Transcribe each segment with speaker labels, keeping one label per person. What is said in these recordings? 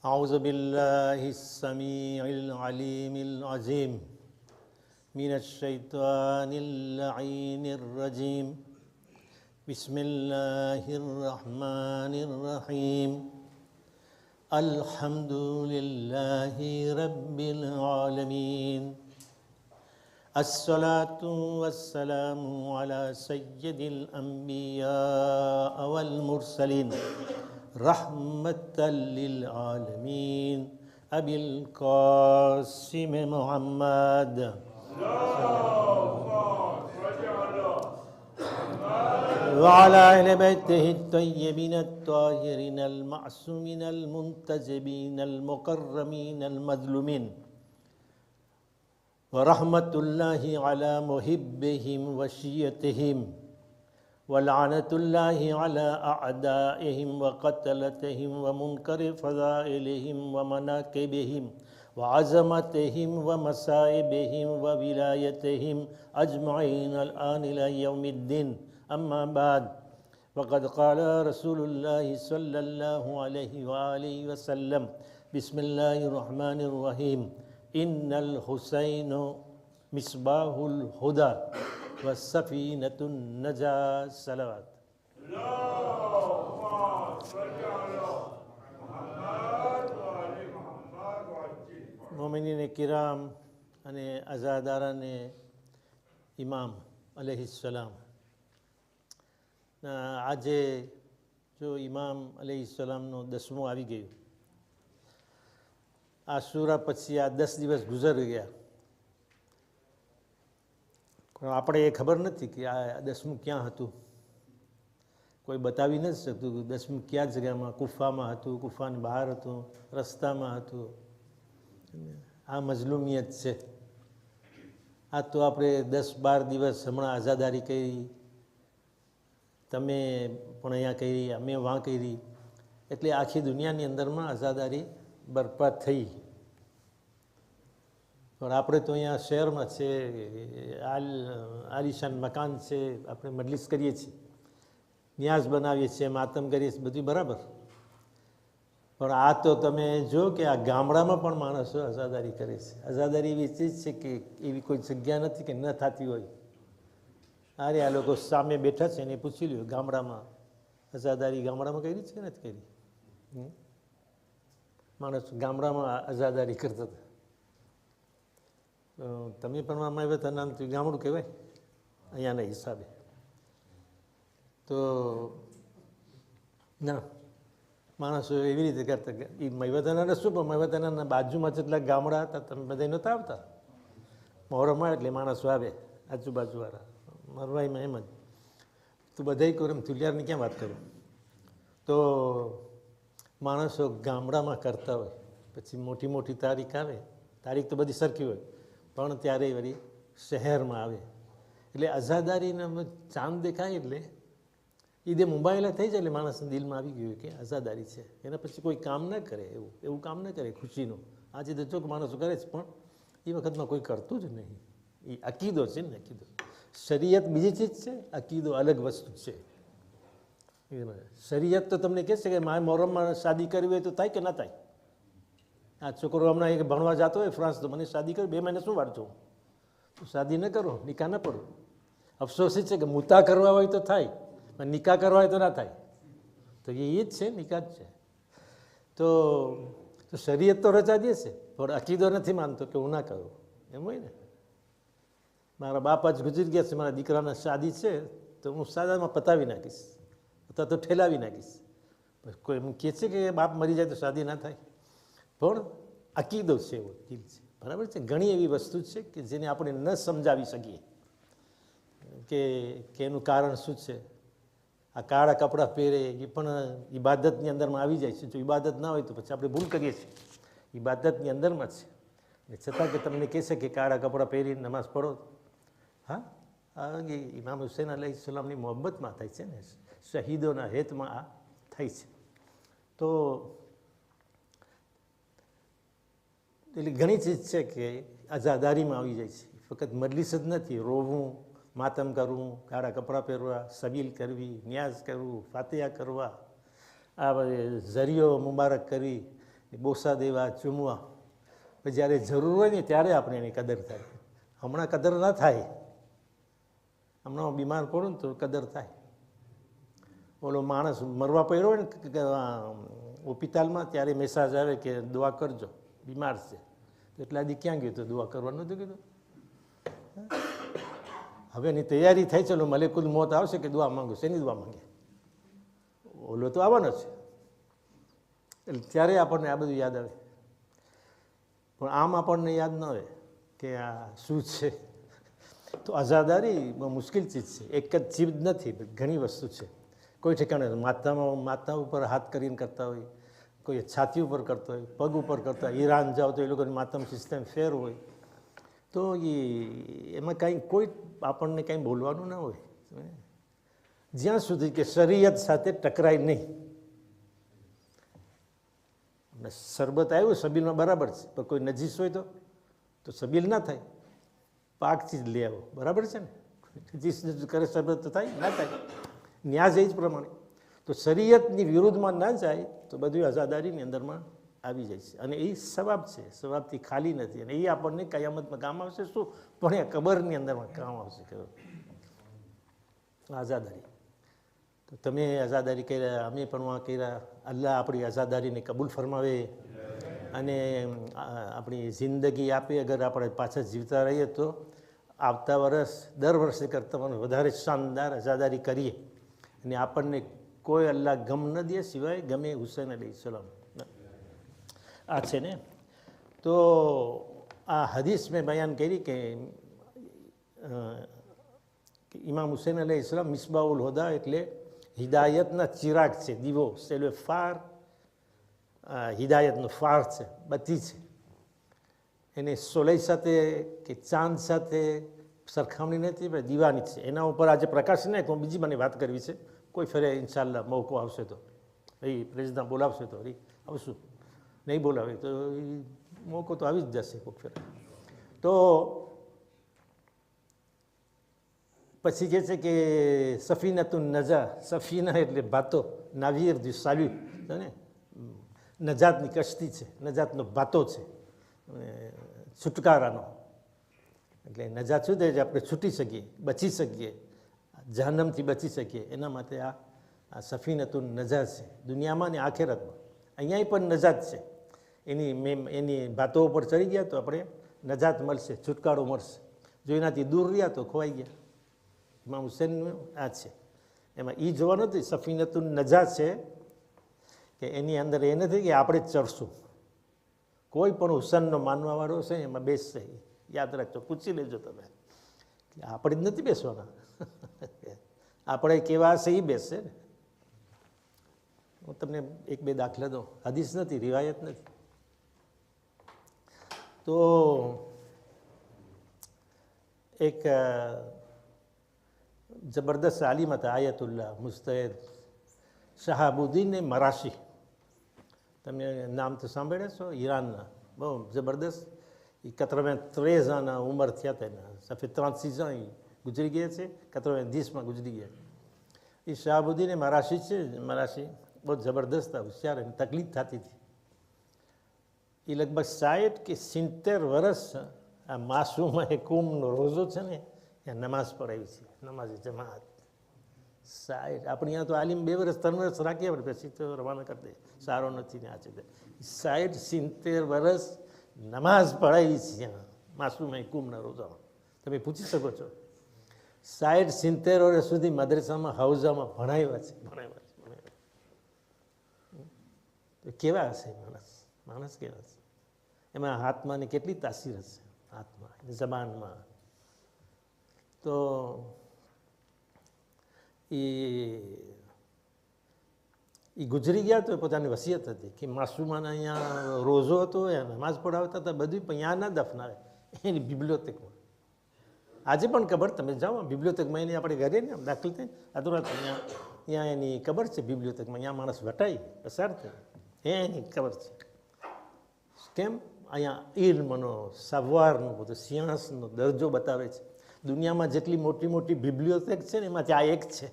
Speaker 1: أعوذ بالله السميع العليم العظيم من الشيطان اللعين الرجيم بسم الله الرحمن الرحيم الحمد لله رب العالمين الصلاة والسلام على سيد الأنبياء والمرسلين رحمة للعالمين أبي القاسم محمد وعلى أهل بيته الطيبين الطاهرين المعصومين المنتجبين المكرمين المظلومين ورحمة الله على محبهم وشيتهم ولعنة الله على أعدائهم وقتلتهم ومنكر فضائلهم ومناكبهم وعظمتهم ومصائبهم وولايتهم أجمعين الآن إلى يوم الدين أما بعد وقد قال رسول الله صلى الله عليه وآله وسلم بسم الله الرحمن الرحيم إن الحسين مصباح الهدى والسفينة النجاة صلوات મોમિનીન કિરામ અને આઝાદારાને ઇમામ અલૈહિસ્સલામ આજે જો ઇમામ અલૈહિસ્સલામનો 10મો આવી ગયું. આશુરા પછી આ 10 દિવસ ગુજરી ગયા. આપણે એ ખબર નથી કે આ 10મું ક્યાં હતું. કોઈ બતાવી નથી શકતું કે 10મું ક્યાં જગ્યામાં, કુફામાં હતું, કુફાની બહાર હતું, રસ્તામાં હતું. આ મજલુમિયત છે. આ તો આપણે 10-12 દિવસ હમણાં આઝાદારી કરી, તમે પણ અહીંયા કરી, અમે વાં કરી, એટલે આખી દુનિયાની અંદરમાં આઝાદારી બરપા થઈ. પણ આપણે તો અહીંયા શહેરમાં છે, આલિશાન મકાન છે, આપણે મજલિસ કરીએ છીએ, ન્યાઝ બનાવીએ છીએ, માતમ કરીએ છીએ, બધું બરાબર. પણ આ તો તમે જો કે આ ગામડામાં પણ માણસો આઝાદારી કરે છે. આઝાદારી એવી ચીજ છે કે એવી કોઈ જગ્યા નથી કે ન થતી હોય. અરે આ લોકો સામે બેઠા છે એને પૂછી લ્યો, ગામડામાં આઝાદારી ગામડામાં કરી છે કે નથી કરી? માણસ ગામડામાં આઝાદારી કરતા હતા. તમે પણ આમાં આવ્યા હતા, નામ ગામડું કહેવાય અહીંયાના હિસાબે. તો ના, માણસો એવી રીતે કરતા. એ મહીવતાના શું, પણ મહીવતાના બાજુમાં જેટલા ગામડા હતા તમે બધા નહોતા આવતા. મોહરમમાં એટલે માણસો આવે આજુબાજુવાળા. મરવાઈમાં એમ જ તો બધા કરો એમ, તુલિયારની ક્યાં વાત કરું. તો માણસો ગામડામાં કરતા હોય, પછી મોટી મોટી તારીખ આવે, તારીખ તો બધી સરખી હોય, પણ ત્યારે વળી શહેરમાં આવે એટલે આઝાદારીના ચાંદ દેખાય એટલે ઈદે મોબાઈલ થઈ જાય એટલે માણસના દિલમાં આવી ગયું કે આઝાદારી છે. એના પછી કોઈ કામ ન કરે, એવું કામ ન કરે ખુશીનું. આજે તો ચોક માણસો કરે છે, પણ એ વખતમાં કોઈ કરતું જ નહીં. એ અકીદો છે ને, અકીદો. શરીયત બીજી ચીજ છે, અકીદો અલગ વસ્તુ છે. શરીયત તો તમને કહે છે કે મારે મોહરમમાં શાદી કરવી હોય તો થાય કે ના થાય. આ છોકરો હમણાં એક ભણવા જતો હોય ફ્રાન્સ, તો મને શાદી કરી 2 મહિને શું વાર જોઉં? તો શાદી ન કરો, નિકાહ ન પડો. અફસોસ એ છે કે મુતા કરવા હોય તો થાય, પણ નિકાહ કરવા હોય તો ના થાય. તો એ જ છે, નિકાહ જ છે. તો શરીયત તો રજા દે છે, પણ અકીદો નથી માનતો કે હું ના કરું, એમ હોય ને. મારા બાપા જ ગુજરી ગયા છે, મારા દીકરાના શાદી છે તો હું સાદામાં પતાવી નાખીશ, અથવા તો ઠેલાવી નાખીશ. કોઈ એમ કહે છે કે બાપ મરી જાય તો શાદી ના થાય, પણ અકીદો છે, એવો દિલ છે, બરાબર છે. ઘણી એવી વસ્તુ છે કે જેને આપણે ન સમજાવી શકીએ કે એનું કારણ શું છે. આ કાળા કપડાં પહેરે એ પણ ઇબાદતની અંદરમાં આવી જાય છે. જો ઇબાદત ના હોય તો પછી આપણે ભૂલ કરીએ છીએ. ઇબાદતની અંદરમાં છે, છતાં કે તમને કહેશે કે કાળા કપડાં પહેરીને નમાઝ પઢો. હા, આ ઇમામ હુસૈન અલૈહિસ્સલામની મોહબ્બતમાં થાય છે ને, શહીદોના હેતમાં આ થાય છે. તો એટલે ઘણી ચીજ છે કે આઝાદારીમાં આવી જાય છે. ફક્ત મજલિસ જ નથી, રોવું, માતમ કરવું, કાળા કપડાં પહેરવા, સબીલ કરવી, ન્યાઝ કરવું, ફાતિહા કરવા, આ ઝરિયો મુબારક કરવી, બોસા દેવા ચૂમવા, પણ જ્યારે જરૂર હોય ને ત્યારે આપણે એની કદર થાય. હમણાં કદર ના થાય. હમણાં હું બીમાર પડું ને તો કદર થાય. ઓલો માણસ મરવા પડ્યો હોય ને હોસ્પિટલમાં, ત્યારે મેસેજ આવે કે દુઆ કરજો, બીમાર છે. તો એટલા દી ક્યાં ગયું? તો દુઆ કરવાનું નહોતું કીધું. હવે એની તૈયારી થઈ, ચલો મલેકુલ મોત આવશે કે દુઆ માંગુ. શેની દુઆ માંગે? ઓલો તો આવવાનો છે. એટલે ત્યારે આપણને આ બધું યાદ આવે. પણ આમ આપણને યાદ ન આવે કે આ શું છે. તો આઝાદારી બહુ મુશ્કેલ ચીજ છે. એક જ ચીજ નથી, ઘણી વસ્તુ છે. કોઈ ઠેકાણે માથા ઉપર હાથ કરીને કરતા હોય, કોઈ છાતી ઉપર કરતો હોય, પગ ઉપર કરતા હોય. ઈરાન જાઓ તો એ લોકોની માથામાં સિસ્ટમ ફેર હોય. તો એમાં કાંઈ કોઈ આપણને કાંઈ બોલવાનું ના હોય, જ્યાં સુધી કે શરીયત સાથે ટકરાય નહીં. શરબત આવ્યું સબીલમાં બરાબર છે, પણ કોઈ નજીસ હોય તો સબીલ ના થાય. પાક ચીજ લઈ આવો, બરાબર છે ને? નજીસ કરે શરબત તો થાય ના થાય. ન્યાજ એ જ પ્રમાણે. તો શરીયતની વિરુદ્ધમાં ના જાય તો બધું આઝાદારીની અંદરમાં આવી જાય છે. અને એ સવાબ છે, સવાબથી ખાલી નથી. અને એ આપણને કયામતમાં કામ આવશે. શું? પણ એ કબરની અંદરમાં કામ આવશે. આઝાદારી તો તમે આઝાદારી કર્યા, અમે પણ વાં કર્યા. અલ્લાહ આપણી આઝાદારીને કબૂલ ફરમાવે અને આપણી જિંદગી આપે. અગર આપણે પાછા જીવતા રહીએ તો આવતા વર્ષ દર વર્ષે કરતાં વધારે શાનદાર આઝાદારી કરીએ. અને આપણને કોઈ અલ્લાહ ગમ ન દે સિવાય ગમે હુસૈન અલૈહિસ્સલામ. આ છે ને. તો આ હદીસ મેં બયાન કરી કે ઇમામ હુસૈન અલૈહિસ્સલામ મિસબાઉલ હોદા એટલે હિદાયતના ચિરાગ છે, દીવો. સેલો ફાર હિદાયતનો ફાર છે, બત્તી છે. એને સોલઈ સાથે કે ચાંદ સાથે સરખામણી નથી, પણ દીવાની છે. એના ઉપર આજે પ્રકાશ નહીં. હું બીજી મને વાત કરવી છે. કોઈ ફરે ઇન્શાલ્લાહ મોકો આવશે તો, એ પ્રેસિડન્ટ બોલાવશે તો આવશું. નહીં બોલાવે તો મોકો તો આવી જ જશે કોઈક ફેર. તો પછી કહે છે કે સફીનતુન નજા, સફીના એટલે ભાતો, નાવીર જે સાલ્યું ને, નજાતની કશ્તી છે, નજાતનો ભાતો છે છુટકારાનો. એટલે નજાત શું થાય છે? આપણે છૂટી શકીએ, બચી શકીએ, જહન્નમથી બચી શકીએ. એના માટે આ સફીનતુન નજા છે, દુનિયામાં ને આખેરતમાં. અહીંયા પણ નજાત છે. એની ભાતો ઉપર ચડી ગયા તો આપણે નજાત મળશે, છુટકારો મળશે. જો એનાથી દૂર રહ્યા તો ખોવાઈ ગયા. ઇમામ હુસૈનનું આ છે. એમાં એ જોવા નથી. સફીનતુન નજા છે કે એની અંદર એ નથી કે આપણે જ ચડશું. કોઈ પણ હુસૈનનો માનવાવાળો છે એમાં બેસશે. યાદ રાખજો, પૂછી લેજો તમે. આપણે જ નથી બેસવાના. આપણે કેવા હશે એ બેસશે ને. હું તમને એક બે દાખલા દઉં. હદીસ નથી, રિવાયત નથી. તો એક જબરદસ્ત આલિમ હતા, આયતુલ્લાહ મુસ્તૈદ શહાબુદ્દીન મરાશી. તમે નામ તો સાંભળ્યા છો? ઈરાનના બહુ જબરદસ્ત. 93 આના ઉંમર થયા હતા એના. સફેદ 36 ans ગુજરી ગયા છે. 90 ગુજરી ગયા. એ શહાબુદ્દીન મરાશી છે. મરાશી બહુ જબરદસ્ત હોશિયાર. એને તકલીફ થતી હતી. એ લગભગ 60 કે 70 વર્ષ આ માસૂમ કુમનો રોઝો છે ને ત્યાં નમાઝ પડાવી છે. નમાઝ જમાત 60. આપણે અહીંયા તો આલિમ 2 વર્ષ 3 વર્ષ રાખીએ, આપણે પછી તો રવાના કરી દે, સારો નથી ને આ છે. 60-70 વર્ષ નમાઝ પડાવી છે ત્યાં માસૂમ કુમના રોઝામાં. તમે પૂછી શકો છો. 60-70 વર્ષ સુધી મદ્રસામાં હૌઝામાં ભણાવ્યા છે. તો કેવા હશે માણસ કેવા છે? એમાં હાથમાંની કેટલી તાસીર હશે, હાથમાં, જબાનમાં. તો એ ગુજરી ગયા તો પોતાની વસિયત હતી કે માસૂમાને અહીંયા રોઝો હતો, નમાઝ પઢાવતા હતા, બધું પણ અહીંયા ના દફનાવે, એની બિબ્લિયોથેકમાં. આજે પણ ખબર, તમે જાઓ બિબ્લિયોથેકમાં, એની આપણે ઘરે ને દાખલ થઈ અધૂરા અહીંયા એની ખબર છે બિબ્લિયોથેકમાં. અહીંયા માણસ વટાઈ પસાર થાય એની ખબર છે. કેમ? અહીંયા ઇલ્મનો, સવારનો, બધો સિયાસનો દરજ્જો બતાવે છે. દુનિયામાં જેટલી મોટી મોટી બિબ્લિયોથેક છે ને એમાંથી આ એક છે.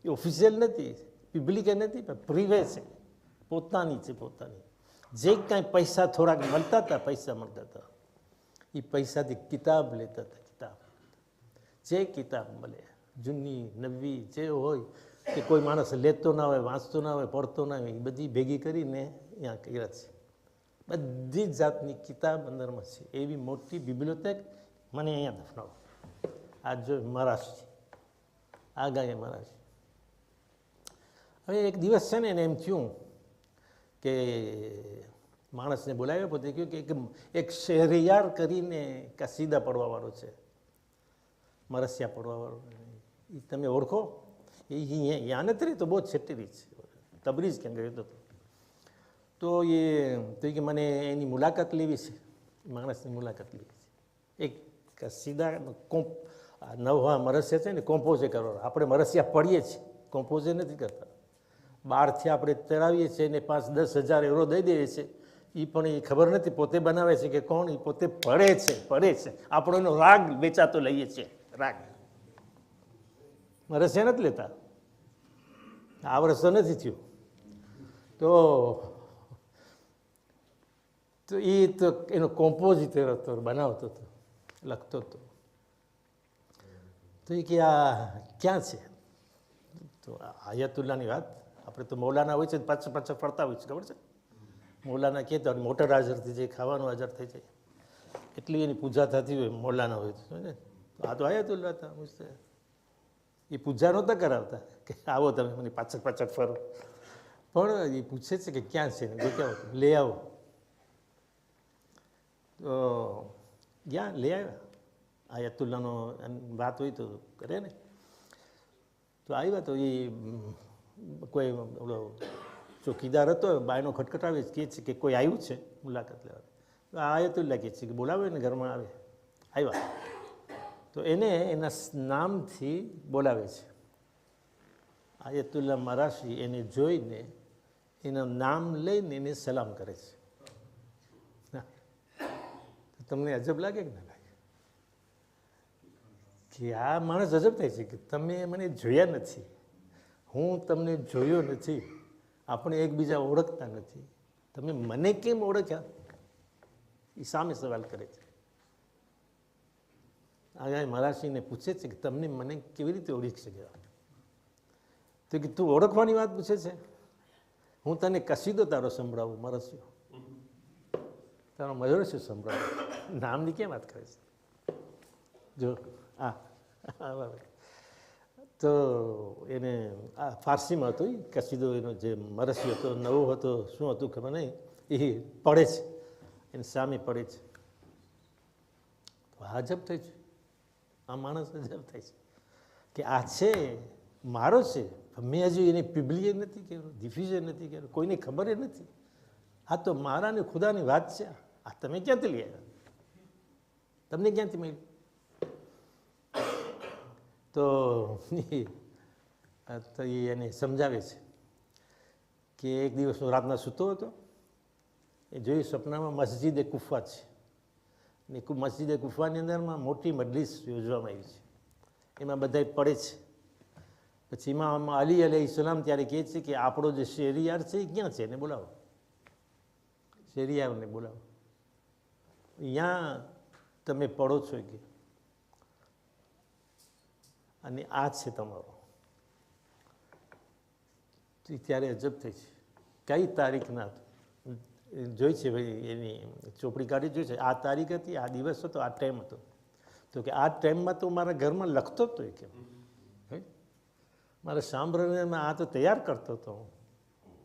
Speaker 1: એ ઓફિશિયલ નથી, પબ્લિક નથી, પણ પ્રિવે છે, પોતાની છે, પોતાની. જે કાંઈ પૈસા થોડાક મળતા હતા, પૈસા મળતા હતા, એ પૈસાથી કિતાબ લેતા હતા. કિતાબ, જે કિતાબ મળે, જૂની નવી જે હોય, કે કોઈ માણસ લેતો ના હોય, વાંચતો ના હોય, પડતો ના હોય, એ બધી ભેગી કરીને અહીંયા કર્યા છે. બધી જ જાતની કિતાબ અંદરમાં છે. એવી મોટી બિબ્લિયોથેક મને અહીંયા દફનાવો. આ જો મહારાષ્ટ્ર, આ ગાય મહારાષ્ટ્ર. હવે એક દિવસ છે ને એને એમ થયું કે માણસને બોલાવ્યો, પોતે કહ્યું કે એક શહેરિયાર કરીને કસીદા પડવાવાળો છે, મરસિયા પડવાવાળો, એ તમે ઓળખો? એ અહીંયા નથી રહી, તો બહુ છેટી રહી છે, તબરીજ ક્યાં ગયો હતો. તો કે મને એની મુલાકાત લેવી છે, માણસની મુલાકાત લેવી છે. એક કસીદા નવા મરસિયા છે ને, કોમ્પોઝે કરવા. આપણે મરસિયા પડીએ છીએ, કોમ્પોઝે નથી કરતા. બહારથી આપણે ચડાવીએ છીએ ને 5-10 હજાર € દઈ દઈએ છીએ. એ પણ એ ખબર નથી પોતે બનાવે છે કે કોણ, એ પોતે પડે છે. આપણો એનો રાગ વેચાતો લઈએ છીએ, રાગ. મરસિયા નથી લેતા. આ વર્ષ તો નથી થયું. તો એ તો એનો કોમ્પોઝિટર હતો, બનાવતો હતો, લખતો હતો. તો એ કે આ ક્યાં છે? તો આયતુલ્લાની વાત. આપણે તો મૌલાના હોય છે, પાછળ ફરતા હોય છે, ખબર છે? મૌલાના કહેતા હોય, મોટર હાજર થઈ જાય, ખાવાનું હાજર થઈ જાય, એટલી એની પૂજા થતી હોય મૌલાના હોય ને. આ તો આયતુલ્લા હતા. એ પૂજા નહોતા કરાવતા કે આવો તમે મને પાછળ ફરો, પણ એ પૂછે છે કે ક્યાં છે, ક્યાં લઈ આવો. તો ગયા, લઈ આવ્યા. આયતુલ્લાનો વાત હોય તો કરે ને. તો આવ્યા. તો એ કોઈ ઓલો ચોકીદાર હતો, બાયનો ખટખટાવે, કહે છે કે કોઈ આવ્યું છે મુલાકાત લેવા. તો આયતુલ્લા કહે છે કે બોલાવે ને, ઘરમાં આવે. આવ્યા તો એને એના નામથી બોલાવે છે. આયતુલ્લા મરાશી એને જોઈને એનું નામ લઈને એને સલામ કરે છે. તમને અજબ લાગે કે ના લાગે? કે આ માણસ અજબ થાય છે કે તમે મને જોયા નથી, હું તમને જોયો નથી, આપણે એકબીજા ઓળખતા નથી, તમે મને કેમ ઓળખ્યા? એ સામે સવાલ કરે છે. આ મરાઠીને પૂછે છે કે તમને મને કેવી રીતે ઓળખી શક્યા? તો કે તું ઓળખવાની વાત પૂછે છે, હું તને કસીદો તારો સંભળાવું, મરસ્યો તારો મરસ્યો સંભળાવું, નામની કેમ વાત કરે છે? જો તો એને આ ફારસીમાં હતું, કસીદો એનો જે મરસ્યો હતો, નવો હતો, શું હતું ખબર નહીં, એ પડે છે, એની સામે પડે છે. અજબ થાય છે, આ માણસ અજબ થાય છે કે આ છે મારો છે, મેં હજુ એને પીબલીએ નથી કર્યું, ડિફ્યુઝન નથી કર્યું, કોઈને ખબર નથી. આ તો મારા ને ખુદાની વાત છે. આ તમે ક્યાંથી લઈ આવ્યા? તમને ક્યાંથી મળ્યું? તો એ એને સમજાવે છે કે એક દિવસ હું રાતના સૂતો હતો, એ જોયું સપનામાં મસ્જિદ કુફા છે, ને મસ્જિદ કુફાની અંદરમાં મોટી મજલિસ યોજવામાં આવી છે, એમાં બધા પડે છે. પછી ઇમામ અલી અલૈહિસ્સલામ ત્યારે કહે છે કે આપણો જે શેરિયાર છે એ ક્યાં છે, એને બોલાવો, શેરિયારને બોલાવો, અહીંયા તમે પડો છો કે, અને આ છે તમારો. ત્યારે અજબ થઈ છે, કઈ તારીખના જોઈ છે ભાઈ, એની ચોપડી કાઢી જોઈ છે, આ તારીખ હતી, આ દિવસ હતો, આ ટાઈમ હતો. તો કે આ ટાઈમમાં તો મારા ઘરમાં લખતો હતો, એ કે મારા સાંભળને આ તો તૈયાર કરતો હતો.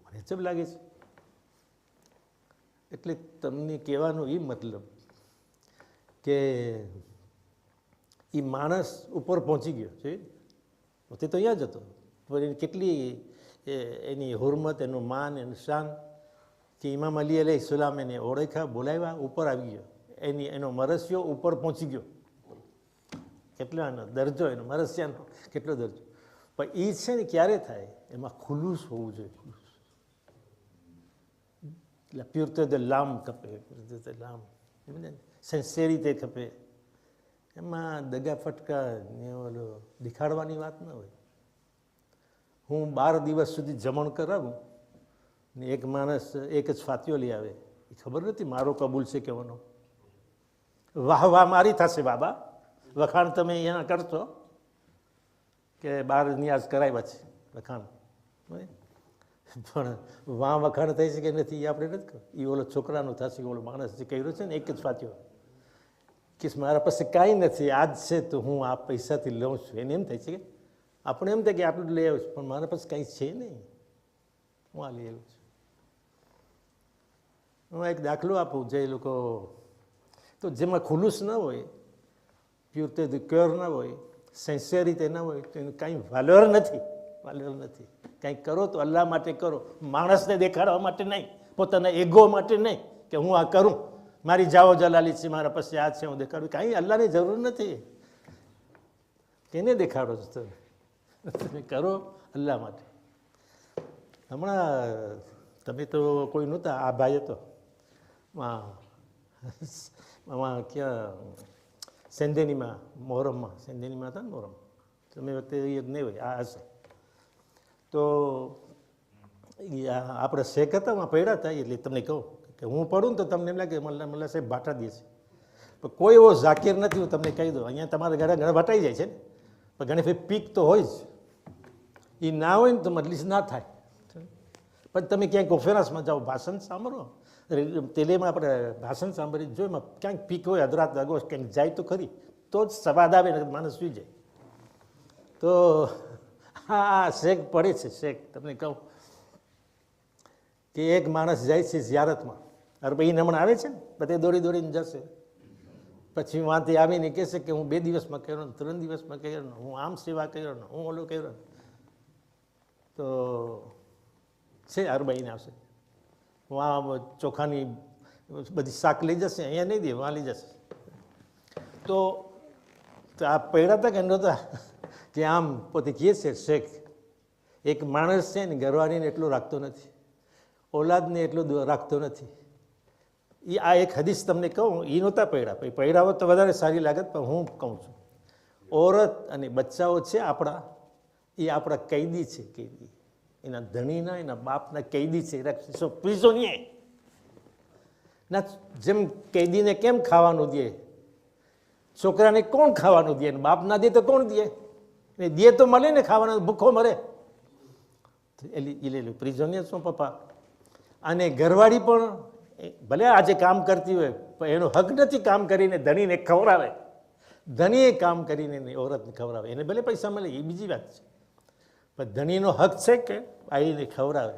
Speaker 1: મને અજબ લાગે છે. એટલે તમને કહેવાનો એ મતલબ કે એ માણસ ઉપર પહોંચી ગયો છે, પોતે તો અહીંયા જ હતો, પણ એની કેટલી એની હુરમત, એનું માન, એનું શાન, કે ઇમામ અલી અલૈહિસ્સલામ એને ઓળખ્યા, બોલાવ્યા, ઉપર આવી ગયો, એનો મરસ્યો ઉપર પહોંચી ગયો. કેટલો એનો દરજ્જો, એનો મરસ્યાનો કેટલો દરજ્જો. પણ એ છે ને ક્યારે થાય? એમાં ખુલુસ હોવું જોઈએ, ખુલુસ. એટલે પ્યુરતે દ લામ ખપે, પ્યુરતે લામ, સિન્સિયરિટી ખપે. એમાં દગા ફટકા ને ઓલો દેખાડવાની વાત ન હોય. હું 12 દિવસ સુધી જમણ કરાવું ને એક માણસ એક જ ફાતિયો લઈ આવે, એ ખબર નથી મારો કબૂલ છે કહેવાનો. વાહ વાહ મારી થશે બાબા, વખાણ તમે અહીંયા કરશો કે બાર નિયાઝ કરાવ્યા છે વખાણ, પણ વાહ વખાણ થઈ શકે નથી એ આપણે નથી ખબર. એ ઓલો છોકરાનું થશે, ઓલો માણસ જે કહ્યું છે ને એક જ ફાત્યો કે મારા પાસે કાંઈ નથી, આજ છે તો હું આ પૈસાથી લઉં છું. એને એમ થાય છે કે આપણે એમ થાય કે આટલું લઈ આવ્યું છું, પણ મારા પાસે કાંઈ છે નહીં, હું આ લઈ આવ્યું છું. હું એક દાખલો આપું, જે લોકો તો જેમાં ખુલુસ ન હોય, પ્યોર ક્યોર ના હોય, સિન્સિયરિટી ના હોય, તો એનું કાંઈ વાલ્યુર નથી. વાલ્યુર નથી. કંઈક કરો તો અલ્લાહ માટે કરો, માણસને દેખાડવા માટે નહીં, પોતાના એગો માટે નહીં કે હું આ કરું, મારી જાઓ જલાલી છે, મારા પાસે આ છે, હું દેખાડું. કાંઈ અલ્લાહની જરૂર નથી. કેને દેખાડો છો તમે? તમે કરો અલ્લાહ માટે. હમણાં તમે તો કોઈ નહોતા, આ ભાઈ હતો ક્યાં સેંધેનીમાં, મોહરમમાં, સેંધેનીમાં હતા ને મોહરમ, તમે વખતે એ નહીં હોય, આ હશે. તો આપણે શેખ હતા, પડ્યા હતા, એટલે તમને કહું કે હું પડું ને તો તમને એમ લાગે મલ્લા સાહેબ ભાટા દે છે, પણ કોઈ એવો ઝાકીર નથી. હું તમને કહી દઉં, અહીંયા તમારા ઘણા ભટાઈ જાય છે ને, પણ ઘણી ફરી પીક તો હોય જ. એ ના હોય ને તો મજલિસ ના થાય. પણ તમે ક્યાંય કોન્ફરન્સમાં જાઓ, ભાષણ સાંભળો, તેલેમાં આપણે ભાષણ સાંભળી જો એમાં ક્યાંક પીક હોય, અધરાત લાગો ક્યાંક જાય તો ખરી, તો જ સ્વાદ આવે ને માણસ સુઈ જાય. તો હા શેખ પડે છે. શેખ તમને કહું કે એક માણસ જાય છે ઝિયારતમાં, અરે ભાઈ હમણાં આવે છે ને, બધે દોડી દોડીને જશે, પછી વાંથી આવીને કહેશે કે હું 2 દિવસમાં કર્યો ને, 3 દિવસમાં કર્યો ને, હું આમ સેવા કર્યો ને, હું ઓલું કર્યો ને. તો છે અરબાઈને આવશે, વાં ચોખાની બધી શાક લઈ જશે, અહીંયા નહીં દે, વાં લઈ જશે. તો આ પડ્યા હતા કે નહોતા કે આમ પોતે કહે છે શેખ, એક માણસ છે ને ઘરવાળીને એટલું રાખતો નથી, ઓલાદને એટલું રાખતો નથી. એ આ એક હદીસ તમને કહું, એ નહોતા પડ્યા, પછી પડ્યા હોત તો વધારે સારી લાગત, પણ હું કહું છું ઓરત અને બચ્ચાઓ છે આપણા, એ આપણા કૈદી છે. કૈદી એના ધણીના, એના બાપના કૈદી છે, પ્રિઝોનિયર ના. જેમ કૈદીને કેમ ખાવાનું દે, છોકરાને કોણ ખાવાનું દે, બાપ ના દે તો કોણ દે? દે તો મળે ને ખાવાનું, ભૂખો મરે. એટલે પ્રિઝોનિયર શું પપ્પા. અને ઘરવાળી પણ ભલે આજે કામ કરતી હોય, પણ એનો હક નથી કામ કરીને ધણીને ખવડાવે. ધણીએ કામ કરીને ઓરતને ખવડાવે, એને ભલે પૈસા મળે એ બીજી વાત છે, પણ ધણીનો હક છે કે બાયડીને ખવડાવે.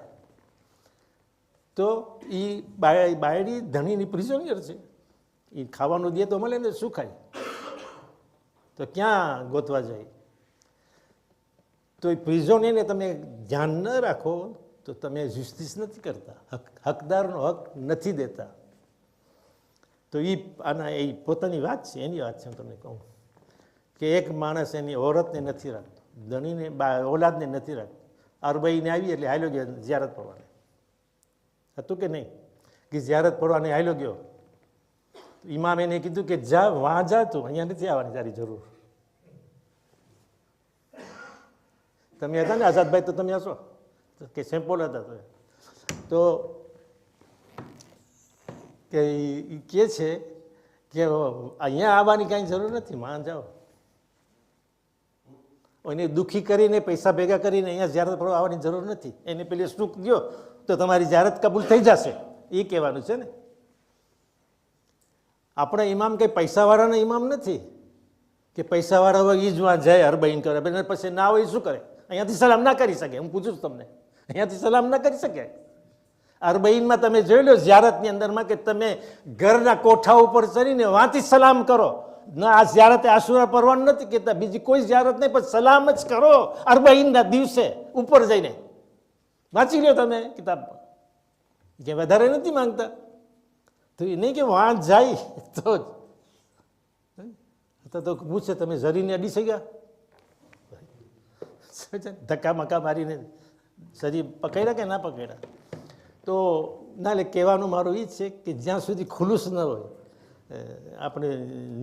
Speaker 1: તો એ બાયડી ધણીની પ્રિઝોનિયર છે, એ ખાવાનું દે તો મળે ને, શું ખાય? તો ક્યાં ગોતવા જાય? તો એ પ્રિઝોનિયરને તમે ધ્યાન ન રાખો તો તમે જસ્ટિસ નથી કરતા, હકદારનો હક નથી દેતા. તો એ આના એ પોતાની વાત છે, એની વાત છે. હું તમને કહું કે એક માણસ એની ઓરતને નથી રાખતો, ધણીને ઓલાદને નથી રાખતો. અરબાઈને આવી એટલે હાલ્યો ગયો ઝિયારત પડવાને, હતું કે નહીં? કે ઝિયારત પડવાને હાલ્યો ગયો. ઇમામ એને કીધું કે જા, વાં જા, તું અહીંયા નથી આવવાની તારી જરૂર. તમે હતા ને આઝાદભાઈ, તો તમે હશો કે સેમ્પલ હતા. તો કે એ કહે છે કે અહીંયા આવવાની કાંઈ જરૂર નથી, માં જાઓ. એને દુઃખી કરીને પૈસા ભેગા કરીને અહીંયા ઝિયારત પડવા આવવાની જરૂર નથી. એને પેલી સુખ દો તો તમારી ઝિયારત કબૂલ થઈ જશે, એ કહેવાનું છે ને. આપણા ઇમામ કંઈ પૈસાવાળાના ઇમામ નથી કે પૈસાવાળા હોય એ જ વાં જાય અરબાઈન કરે, પછી ના હોય શું કરે? અહીંયાથી સલામ ના કરી શકે. હું પૂછું છું તમને, અહીંયાથી સલામ ના કરી શકે? અરબાઈનમાં તમે જોઈ લો ઝિયારતની અંદરમાં કે તમે ઘરના કોઠા ઉપર ચડીને વાંથી સલામ કરો. ના, આ ઝિયારતે આશુરા પરવાનું નથી કહેતા, બીજી કોઈ ઝિયારત નહીં, પણ સલામ જ કરો અરબાઈનના દિવસે ઉપર જઈને. વાંચી લો તમે કિતાબ, કે વધારે નથી માંગતા. તો એ નહીં કે વાં જાય તો પૂછે તમે જરીને અડી શક્યા? ધક્કા મક્કા મારીને શરીર પકડ્યા કે ના પકડ્યા? તો ના, એટલે કહેવાનું મારું એ જ છે કે જ્યાં સુધી ખુલુસ ન હોય, આપણે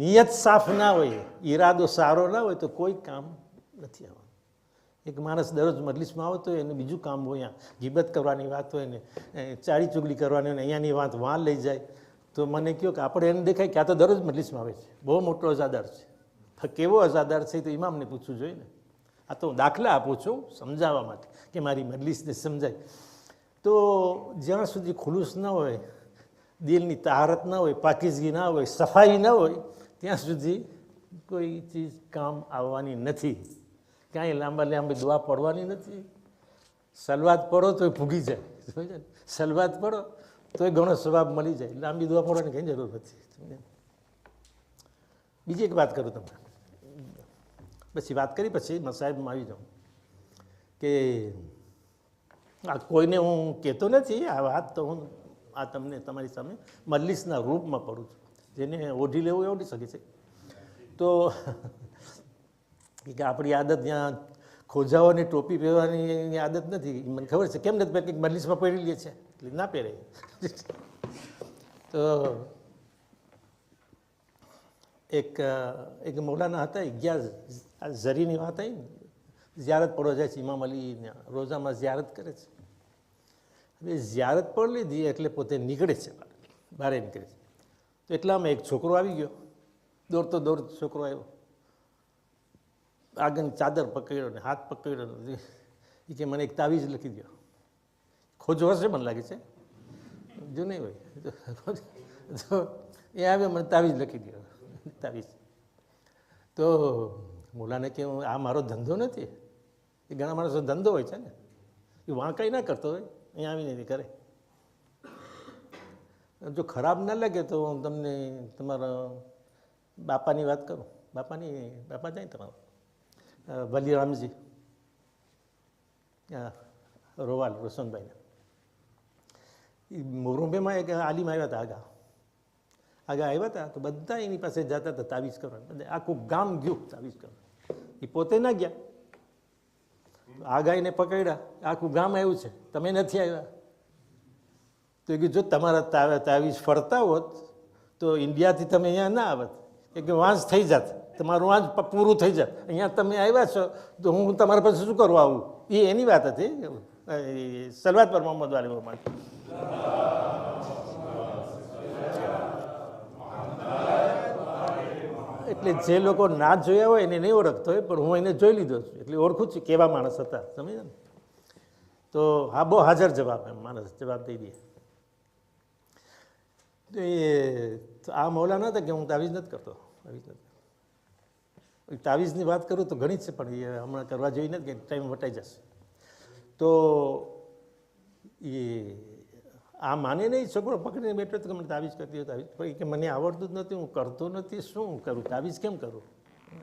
Speaker 1: નિયત સાફ ના હોય, ઈરાદો સારો ના હોય, તો કોઈ કામ નથી આવવાનું. એક માણસ દરરોજ મજલિસમાં આવતો હોય એને બીજું કામ હોય, અહીંયા ગીબત કરવાની વાત હોય ને ચાળી ચુગલી કરવાની હોય ને અહીંયાની વાત વાં લઈ જાય, તો મને કહ્યું કે આપણે એને દેખાય કે આ તો દરરોજ મજલિસમાં આવે છે, બહુ મોટો અઝાદાર છે. કેવો અઝાદાર છે તો ઇમામને પૂછવું જોઈએ ને. આ તો દાખલા આપું છું સમજાવવા માટે કે મારી મજલિસને સમજાય. તો જ્યાં સુધી ખુલુસ ન હોય, દિલની તહારત ન હોય, પાકીઝગી ના હોય, સફાઈ ન હોય, ત્યાં સુધી કોઈ ચીજ કામ આવવાની નથી. કાંઈ લાંબી દુઆ પડવાની નથી. સલવાત પડો તોય ભૂગી જાય, સમજે ને? સલવાત પડો તોય ઘણો સ્વભાવ મળી જાય. લાંબી દુઆ પડવાની કંઈ જરૂર નથી. સમજે? બીજી એક વાત કરું તમને, પછી વાત કરી પછી મસાહેબમાં આવી જાઉં કે આ કોઈને હું કહેતો નથી આ વાત, તો હું આ તમને તમારી સામે મજલિસના રૂપમાં પડું છું. જેને ઓઢી લેવું એ ઓઢી શકે છે. તો કે આપણી આદત ત્યાં ખોજાઓની ટોપી પહેરવાની આદત નથી. મને ખબર છે કેમ નથી પહેરતી, મજલિસમાં પહેરી લે છે એટલે ના પહેરે. તો એક મૌલાના હતા, ગયા ઝરીની વાત આવી ને, ઝિયારત પડવા જાય છે, ઇમામ અલી રોઝામાં ઝિયારત કરે છે. હવે ઝિયારત પડી લીધી એટલે પોતે નીકળે છે, બહાર નીકળે છે. તો એટલામાં એક છોકરો આવી ગયો, દોડતો છોકરો આવ્યો, આગળની ચાદર પકડ્યો ને હાથ પકડ્યો, એ કે મને એક તાવીજ લખી દો. ખોજો હશે મને લાગે છે, જો નહીં હોય તો એ આવ્યો, મને તાવીજ લખી દો, તાવીજ. તો મુલાને કે આ મારો ધંધો નથી. એ ઘણા માણસો ધંધો હોય છે ને, એ વાંકાઈ ના કરતો હોય, અહીંયા આવીને કરે. જો ખરાબ ના લાગે તો હું તમને તમારા બાપાની વાત કરું. બાપા જાય તમારો વલી રામજી રોવાલ રોશનભાઈને. એ મોરંબેમાં એક આલિમ આવ્યા હતા, આગા આવ્યા હતા. તો બધા એની પાસે જતા હતા તાવીજ કરવા, બધા આખું ગામ ગયું તાવીજ કરવા. એ પોતે ના ગયા, આગાઈને પકડ્યા, આખું ગામ આવ્યું છે, તમે નથી આવ્યા. તો એ કીધું જો તમારા તાવીજ ફરતા હોત તો ઇન્ડિયાથી તમે અહીંયા ના આવત, કે વાંસ થઈ જાત, તમારું વાંસ પૂરું થઈ જાત. અહીંયા તમે આવ્યા છો તો હું તમારા પાસે શું કરવા આવું? એ એની વાત હતી. સલવાત પર મોહમ્મદ વાલી મોહમ્મદ. એટલે જે લોકો ના જોયા હોય એને નહીં ઓળખતો હોય, પણ હું એને જોઈ લીધો છું એટલે ઓળખું છું કેવા માણસ હતા, સમજ્યા ને? તો હા, બહુ હાજર જવાબ, એમ માણસ જવાબ દઈ દે. તો આ મૌલાના હતા કે હું તાવીજ નથી કરતો. તાવીજની વાત કરું તો ઘણી જ છે, પણ એ હમણાં કરવા જેવી નથી કે ટાઈમ વટાઈ જશે. તો એ આ માને નહીં, છોકરો પકડીને બેઠો તો મને તાવીજ કરતી હોય, તાવીજ કે મને આવડતું જ નથી, હું કરતો નથી, શું કરું, તાવીજ કેમ કરું?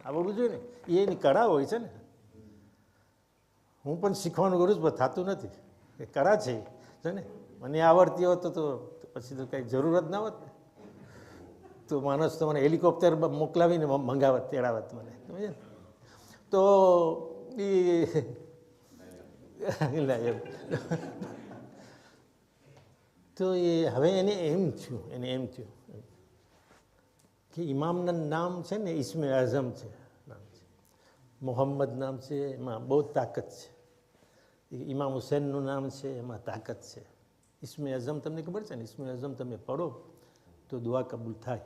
Speaker 1: આવડવું જોઈએ ને, એ એની કળા હોય છે ને. હું પણ શીખવાનું કરું છું પણ થતું નથી, એ કળા છે ને. મને આવડતી હોત તો પછી તો કંઈ જરૂરત ના હોત ને. તો માણસ તો મને હેલિકોપ્ટર મોકલાવીને મંગાવત, તેડાવત મને, સમજે ને? તો એમ તો એ હવે એને એમ થયું કે ઇમામના નામ છે ને ઇસ્મે આઝમ છે, નામ છે મોહમ્મદ, નામ છે, એમાં બહુ તાકાત છે. ઇમામ હુસૈનનું નામ છે, એમાં તાકાત છે. ઇસ્મે આઝમ તમને ખબર છે ને, ઇસ્મે આઝમ તમે પઢો તો દુઆ કબૂલ થાય.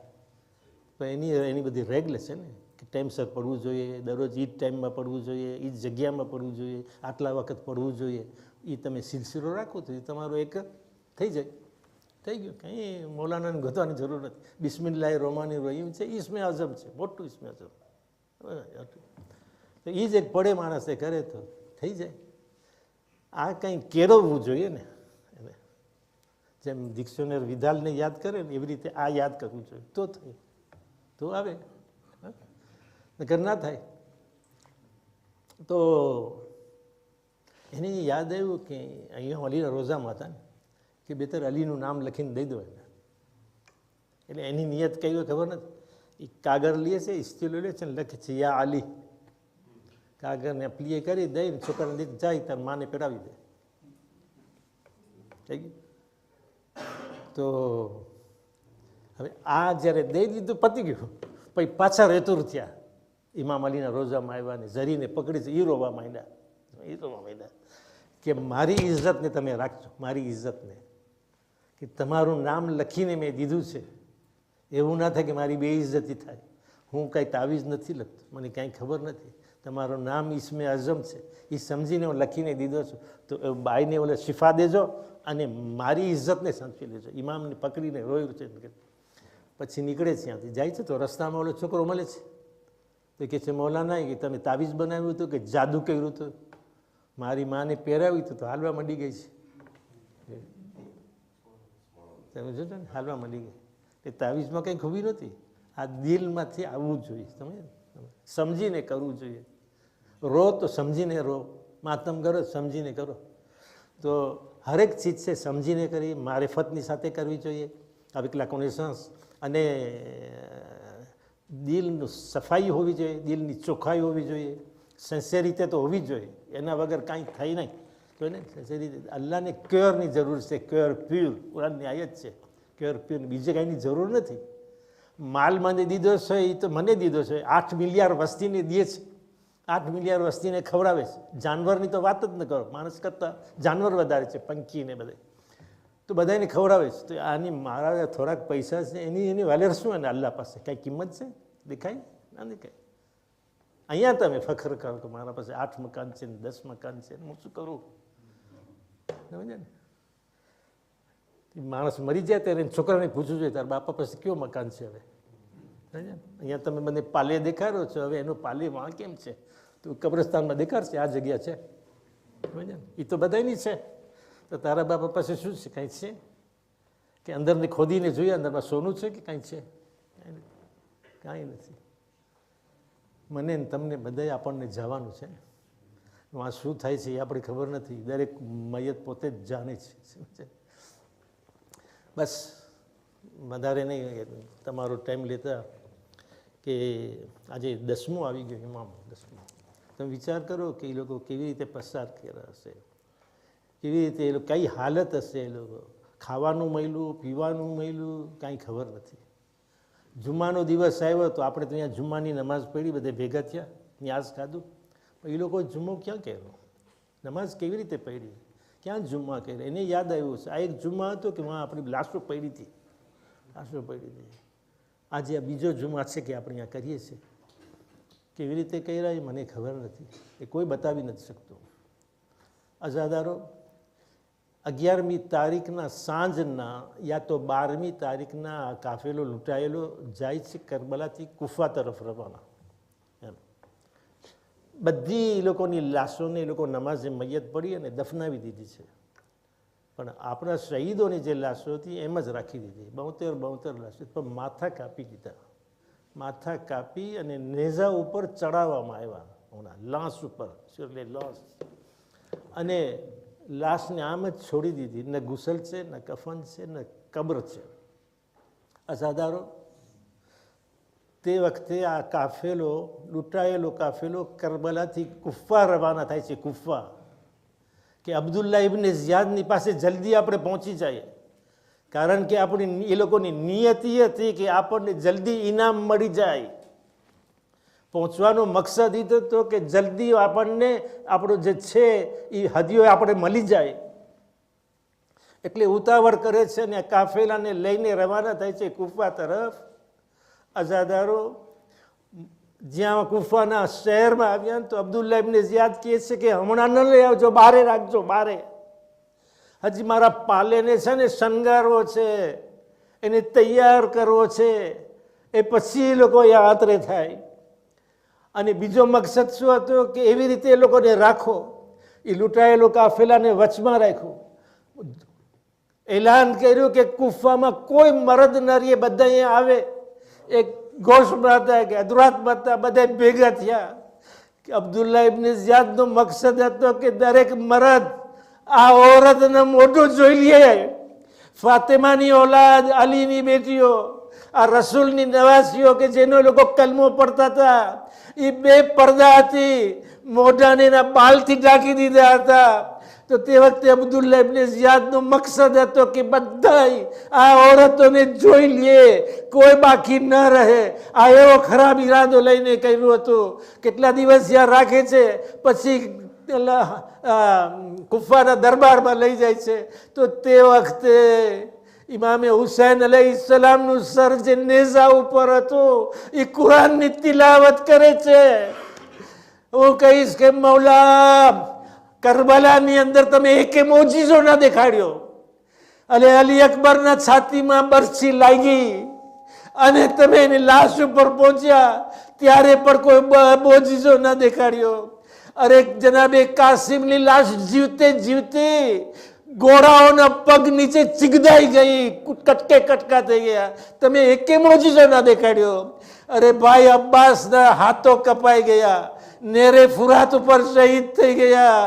Speaker 1: પણ એની બધી રેગ્લ છે ને, કે ટાઈમસર પડવું જોઈએ, દરરોજ એ જ ટાઈમમાં પડવું જોઈએ, એ જ જગ્યામાં પડવું જોઈએ, આટલા વખત પડવું જોઈએ. એ તમે સિલસિલો રાખો તો એ તમારો એક થઈ જાય, થઈ ગયું. કંઈ મૌલાનાને ગોતવાની જરૂર નથી. બિસ્મિલ્લાહ રોમાની રહીમ છે, ઇસ્મે આઝમ છે, મોટું ઇસ્મે આઝમ. તો એ જ એક પડે માણસ એ કરે તો થઈ જાય. આ કંઈ કેળવવું જોઈએ ને એને, જેમ ડિક્શનરી વિધાલને યાદ કરે ને એવી રીતે આ યાદ કરવું જોઈએ, તો થાય, તો આવે, નકર ના થાય. તો એને યાદ આવ્યું કે અહીંયા અલીના રોઝામાં હતા ને, કે બેતર અલીનું નામ લખીને દઈ દો એને. એટલે એની નિયત કઈ હોય ખબર નથી. એ કાગળ લે છે, ઇસ્તીલો લે છે ને લખે છે યા અલી. કાગળને પ્લીએ કરી દઈને છોકરાને દીક જાય તાર માને પેરાવી દે, થઈ ગયું. તો હવે આ જ્યારે દઈ દીધું પતી ગયું, પછી પાછા રેતુર થયા. ઇમામ અલીના રોઝામાં આવ્યા ને ઝરીને પકડી છે, એ રોવા માંડ્યા. એ તો માંડ્યા કે મારી ઇજ્જતને તમે રાખજો, મારી ઇજ્જતને, કે તમારું નામ લખીને મેં દીધું છે, એવું ના થાય કે મારી બેઇજ્જતી થાય. હું કાંઈ તાવીજ નથી લખતો, મને કાંઈ ખબર નથી, તમારું નામ ઈસ્મે અઝમ છે, એ સમજીને હું લખીને દીધો છું, તો બાઈને ઓલે શિફા દેજો અને મારી ઇજ્જતને સાચવી લેજો. ઇમામને પકડીને રોયું છે. પછી નીકળે છે ત્યાંથી, જાય છે તો રસ્તામાં ઓલો છોકરો મળે છે, તો કહે છે મૌલાના કે તમે તાવીજ બનાવ્યું હતું કે જાદુ કર્યું હતું? મારી માને પહેરાવ્યું હતું તો હાલવા માંડી ગઈ છે. તમે જોજો ને, હાલવા માંડી ગઈ. એ તાવીજમાં કંઈ ખૂબી નહોતી, આ દિલમાંથી આવવું જોઈએ. તમે સમજીને કરવું જોઈએ. રો તો સમજીને રો, માતમ કરો સમજીને કરો. તો હરેક ચીજ છે સમજીને કરી, મારિફતની સાથે કરવી જોઈએ, avec la connaissance. અને દિલનું સફાઈ હોવી જોઈએ, દિલની ચોખ્ખાઈ હોવી જોઈએ, સિન્સિયરિટી તો હોવી જોઈએ, એના વગર કાંઈ થાય નહીં. તો ને સિન્સિયરિટી, અલ્લાહને ક્યોરની જરૂર છે, ક્યોર પ્યોર, કુરાનની આયત છે, ક્યોર પ્યોર, બીજે કાંઈની જરૂર નથી. માલ મને દીધો છે એ તો મને દીધો છે, 8 મિલિયન વસ્તીને દે છે, 8 મિલિયન વસ્તીને ખવડાવે છે. જાનવરની તો વાત જ ન કરો, માણસ કરતાં જાનવર વધારે છે, પંખીને બધે, તો બધાને ખવડાવે છે. તો આની મારા થોડાક પૈસા છે, એની વેલ્યુ શું? અને અલ્લાહ પાસે કાંઈ કિંમત છે? દેખાય ના દેખાય? અહીંયા તમે ફખર કરો કે મારા પાસે 8 મકાન છે ને 10 મકાન છે, હું શું કરું? સમજે ને? માણસ મરી જાય ત્યારે છોકરાને પૂછવું જોઈએ તારા બાપા પાસે કયો મકાન છે હવે? અહીંયા તમે મને પાલે દેખાડો છો, હવે એનો પાલે વાં કેમ છે? તો કબ્રસ્તાનમાં દેખાડશે આ જગ્યા છે, સમજે ને? એ તો બધાની છે. તો તારા બાપા પાસે શું છે? કાંઈ છે કે અંદરને ખોદીને જોઈએ અંદરમાં સોનું છે કે કાંઈ છે? કાંઈ નથી. મને ને તમને બધાય આપણને જવાનું છે. આ શું થાય છે એ આપણે ખબર નથી. દરેક મયત પોતે જ જાણે છે. સમજે? બસ વધારે નહીં તમારો ટાઈમ લેતા કે આજે 10મું આવી ગયું, ઇમામ 10મું. તમે વિચાર કરો કે એ લોકો કેવી રીતે પસાર કર્યા હશે, કેવી રીતે એ લોકો, કઈ હાલત હશે એ લોકો. ખાવાનું મળ્યું, પીવાનું મળ્યું, કાંઈ ખબર નથી. જુમ્માનો દિવસ આવ્યો તો આપણે તો અહીંયા જુમ્માની નમાઝ પડી, બધે ભેગા થયા, ન્યાઝ ખાધું. પણ એ લોકો જુમ્મો ક્યાં કર્યો? નમાઝ કેવી રીતે પડી? ક્યાં જુમ્મા કર્યા? એને યાદ આવ્યું છે આ એક જુમ્મા હતો કે વાં આપણી લાશો પડી હતી, લાશો પડી હતી. આજે આ બીજો જુમ્મા છે કે આપણે અહીંયા કરીએ છીએ. કેવી રીતે કર્યા એ મને ખબર નથી, એ કોઈ બતાવી નથી શકતું. અઝાદારો 11મી તારીખના સાંજના યા તો 12મી તારીખના કાફેલો લૂંટાયેલો જાય છે કરબલાથી કુફા તરફ રવાના. એમ બધી એ લોકોની લાશોને એ લોકો નમાઝે મૈયત પડી અને દફનાવી દીધી છે. પણ આપણા શહીદોની જે લાશો હતી એમ જ રાખી દીધી, 72 લાશો. પણ માથા કાપી દીધા, માથા કાપી અને નેઝા ઉપર ચડાવવામાં આવ્યા, લાશ ઉપર, લાશ. અને લાશને આમ જ છોડી દીધી, ન ગુસલ છે, ન કફન છે, ન કબ્ર છે. અઝાદારો, તે વખતે આ કાફેલો, લૂંટાયેલો કાફેલો કરબલાથી કુફા રવાના થાય છે. કુફા કે અબ્દુલ્લા ઇબ્ને ઝિયાદની પાસે જલ્દી આપણે પહોંચી જઈએ, કારણ કે આપણી એ લોકોની નિયતિ હતી કે આપણને જલ્દી ઇનામ મળી જાય. પહોંચવાનો મકસદ એ હતો કે જલ્દી આપણને આપણો જે છે એ હદીઓ આપણે મળી જાય, એટલે ઉતાવળ કરે છે ને કાફેલાને લઈને રવાના થાય છે કુફા તરફ. અઝાદારો, જ્યાં કુફાના શહેરમાં આવ્યા ને તો અબ્દુલ્લા ઇબ્ને ઝિયાદ કહે છે કે હમણાં ન લઈ આવજો, બારે રાખજો, બારે. હજી મારા પાલેને છે ને શણગારવો છે, એને તૈયાર કરવો છે, એ પછી એ લોકો યાત્રે થાય. અને બીજો મકસદ શું હતો કે એવી રીતે એ લોકોને રાખો, એ લૂંટાયેલો કાફેલાને વચમાં રાખ્યો. એલાન કર્યું કે કુફામાં કોઈ મરદ નરી બધા અહીંયા આવે. એક ગોશમાં હતા કે અધુરાતમાં હતા, બધા ભેગા થયા. કે અબ્દુલ્લા ઇબ્ને ઝિયાદનો મકસદ હતો કે દરેક મરદ આ ઓરતને મોઢું જોઈ લે. ફાતિમાની ઓલાદ, અલીની બેટીઓ, આ રસૂલની નવાસીઓ કે જેનો લોકો કલમો પડતા હતા, એ બે પડદા હતી, મોઢાને એના બાલથી ઢાંકી દીધા હતા. તો તે વખતે અબ્દુલ્લા ઇબ્ને ઝિયાદનો મકસદ હતો કે બધાય આ ઓરતોને જોઈ લે, કોઈ બાકી ન રહે. આ એવો ખરાબ ઈરાદો લઈને કર્યું હતું. કેટલા દિવસ યાર રાખે છે, પછી કુફાના દરબારમાં લઈ જાય છે તો તે વખતે ઇમામે હુસૈન અલૈહિસ્સલામનું સર જે નેઝા ઉપર હતું એ કુરાનની તિલાવત કરે છે. હું કહીશ કે મૌલા, કરબલાની અંદર તમે એકે મોજીઝો ના દેખાડ્યો, અને અલી અકબરના છાતીમાં બરછી લાગી અને તમે એની લાશ ઉપર પહોંચ્યા ત્યારે પણ કોઈ મોજીઝો ના દેખાડ્યો. અરે જનાબે કાસિમની લાશ જીવતે જીવતે ઘોડાઓના પગ નીચે ચીગદાઈ ગઈ, કટકે કટકા થઈ ગયા, તમે એકે મોજીઝો ના દેખાડ્યો. અરે ભાઈ અબ્બાસના હાથો કપાઈ ગયા, નેરે ફુરાત ઉપર શહીદ થઈ ગયા,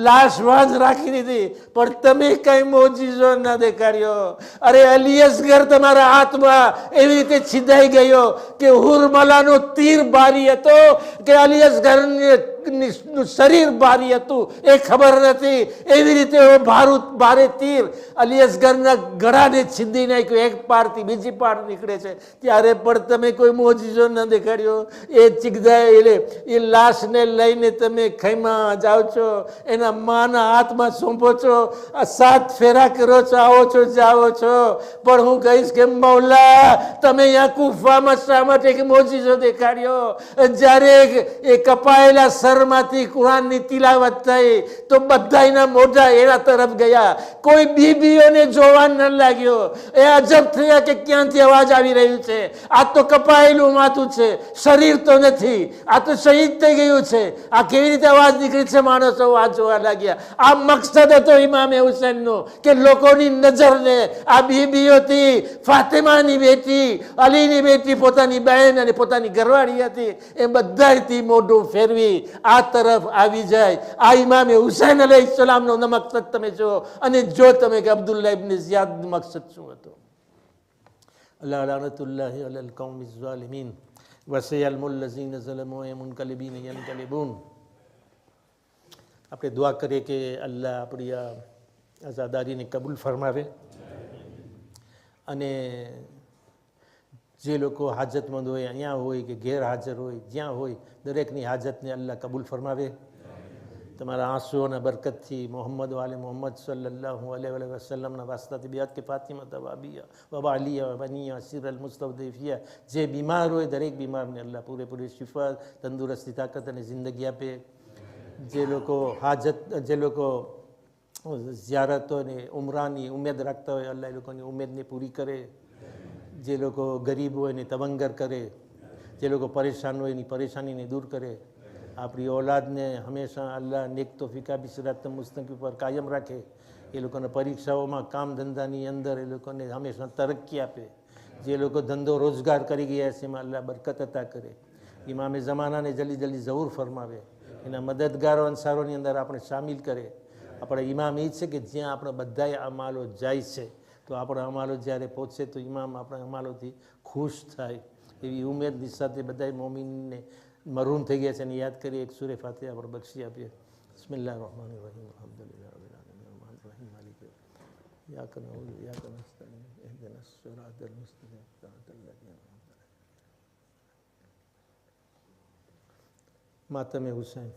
Speaker 1: લાશ વાંજ રાખી દીધી, પણ તમે કઈ મોજીઝો ના દેખાડ્યો. અરે અલી અસગર તમારા હાથમાં એવી રીતે છિદાઈ ગયો કે હુરમલાનો તીર ભારી હતો કે અલી અસગર શરીર ભારી હતું એ ખબર નથી. એવી રીતે ભારે તીર અલી અસગરના ગળાને છીંદી નાખ્યો, એક પારથી બીજી પાર નીકળે છે, ત્યારે પણ તમે કોઈ મોજીઝો ન દેખાડ્યો. એ ચીગદાય એ લાશને લઈને તમે ખૈમા જાઓ છો, એના માના હાથમાં સોંપો છો, 7 ફેરા કરો છો, આવો છો જાઓ છો. પણ હું કહીશ કે મૌલા, તમે અહીંયા કુફામાં શા માટે એક મોજીઝો દેખાડ્યો? જ્યારે એ કપાયેલા સરમાંથી કુરાનની તિલાવત થઈ તો બધાના મોઢા એના તરફ ગયા, કોઈ બીબીઓને જોવા ન લાગ્યો. એ અજબ થયા કે ક્યાંથી અવાજ આવી રહ્યું છે, આ તો કપાયેલું માથું છે, શરીર તો નથી, આ તો શહીદ થઈ ગયું છે, આ કેવી રીતે અવાજ નીકળી છે? માણસો આ જોવા લાગ્યા. આ મકસદ હતો ઇમામે હુસૈનનો કે લોકોની નજરને આ બીબીઓથી, ફાતિમાની બેટી, અલીની બેટી, પોતાની બહેન અને પોતાની ઘરવાળી હતી, એ બધાથી મોઢું ફેરવી આ તરફ આવી જાય. આ ઇમામે હુસૈન અલૈહિસ્સલામનો મકસદ તમે જો, અને જો તમે કે અબ્દુલ્લાહ ઇબ્ન ઝિયાદનો મકસદ શું હતો. અલ્લાહ લાનતુલ્લાહિ અલલ કૌમિ ઝાલિમીન વસયલ્મુલ લઝીન ઝલમુ મુનકલિબીન યનકલિબૂન. આપણે દુઆ કરીએ કે અલ્લાહ આપણી આ આઝાદારીને કબૂલ ફરમાવે, અને જે લોકો હાજતમંદ હોય, અહીંયા હોય કે ગેરહાજર હોય, જ્યાં હોય, દરેકની હાજતને અલ્લાહ કબૂલ ફરમાવે. તમારા આંસુઓના બરકતથી મોહમ્મદ વાલે મોહમ્મદ સલ્લલ્લાહુ અલૈહિ વસલ્લમના વાસ્તાથી બિયાત કે ફાતિમા તવાબિયા વબાલિયા વનિયા સિરલ મુસ્તફિયા. જે બીમાર હોય દરેક બીમારને અલ્લાહ પૂરેપૂરી શિફા, તંદુરસ્તી, તાકાત અને જિંદગી આપે. જે લોકો જે લોકો ઝિયારતો અને ઉમરાની ઉમેદ રાખતા હોય, અલ્લાહ એ લોકોની ઉમેદને પૂરી કરે. જે લોકો ગરીબ હોય એને તવંગર કરે, જે લોકો પરેશાન હોય એની પરેશાનીને દૂર કરે. આપણી ઓલાદને હંમેશા અલ્લાહ નેક તોફીકા બિસરાત મુસ્તકી પર કાયમ રાખે. એ લોકોને પરીક્ષાઓમાં, કામ ધંધાની અંદર એ લોકોને હંમેશા તરક્કી આપે. જે લોકો ધંધો રોજગાર કરી ગયા છે એમાં અલ્લાહ બરકત અતા કરે. ઇમામે ઝમાનાને જલ્દી જલ્દી ઝહૂર ફરમાવે, એના મદદગારો અંસારોની અંદર આપણે સામેલ કરે. આપણે ઇમામ એ છે કે જ્યાં આપણે બધાએ અમાલો જાય છે તો આપણા અમાલો જ્યારે પહોંચે તો ઇમામ આપણા અમાલોથી ખુશ થાય, એવી ઉમેદની સાથે બધા મોમિનને મરહૂમ થઈ ગયા છે એને યાદ કરીએ. એક સૂરે ફાતિહા આપણે બક્ષી આપીએ. બિસ્મિલ્લાહિર રહમાનિર રહીમ. અલ્હમ્દુલિલ્લાહિ રબ્બિલ આલમીન અર્રહમાનિર રહીમ માલિક યૌમિદ્દીન ઇય્યાકા નઅબુદુ વ ઇય્યાકા નસ્તઈન ઇહ્દિનસ સિરાતલ મુસ્તaqીમ સિરાતલ લઝીના અનઅમતા અલૈહિમ. માતમે હુસૈન.